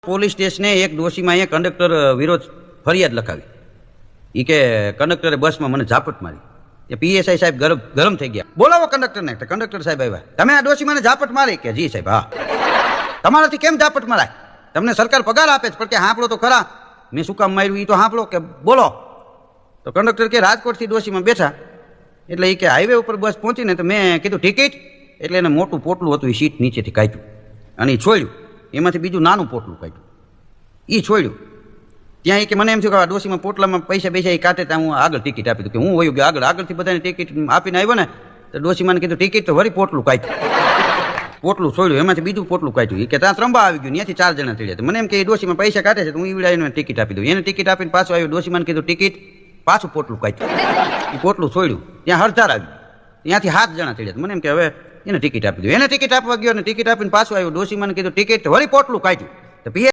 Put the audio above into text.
Police સ્ટેશને એક ડોશીમાં conductor વિરોધ ફરિયાદ લખાવી. એ કે કંડક્ટરે બસમાં મને ઝાપટ મારી. એ પીએસઆઈ સાહેબ ગરમ થઈ ગયા. બોલાવો કંડક્ટરને. કંડક્ટર સાહેબ આવ્યા. તમે આ ડોશીમાને ઝાપટ મારી? કે જી સાહેબ. હા. તમારાથી કેમ ઝાપટ મારાય? તમને સરકાર પગાર આપે છે, પણ કે હાંપડો તો ખરા. મેં શું કામ માર્યું એ તો હાંપડો. કે બોલો. તો કંડક્ટર કે રાજકોટથી ડોશીમાં બેઠા એટલે એ કે હાઈવે ઉપર બસ પહોંચીને તો મેં કીધું ટિકિટ. એટલે એને મોટું પોટલું હતું એ સીટ નીચેથી કાઢ્યું અને એ છોડ્યું. એમાંથી બીજું નાનું પોટલું કાઢ્યું. એ છોડ્યું. ત્યાં એ કે મને એમ થયું કે આ ડોશીમાં પોટલામાં પૈસા એ કાઢે ત્યાં હું આગળ ટિકિટ આપી દઉં. કે હું વયું ગયો આગળથી બધાને ટિકિટ આપીને આવ્યો ને તો ડોશીમાને કીધું ટિકિટ તો વળી પોટલું કાઢ્યું. પોટલું છોડ્યું એમાંથી બીજું પોટલું કાઢ્યું. કે ત્યાં ત્રંબા આવી ગયું. ત્યાંથી 4 જણા થઈ જાય. મને એમ કે એ ડોશીમાં પૈસા કાઢે છે તો હું ઈવડા એને ટિકિટ આપી દઉં. એને ટિકિટ આપીને પાછું આવ્યું. ડોશીમાને કીધું ટિકિટ. પાછું પોટલું કાઢ્યું. એ પોટલું છોડ્યું. ત્યાં હરધાર આવ્યું. ત્યાંથી 7 જણા થઈ જાય. મને એમ કે હવે એને ટિકિટ આપી દઉં. એને ટિકિટ આપવા ગયો અને ટિકિટ આપીને પાછું આવ્યું. ડોશીમાને કીધું ટિકિટ વળી પોટલું કાઢ્યું. તો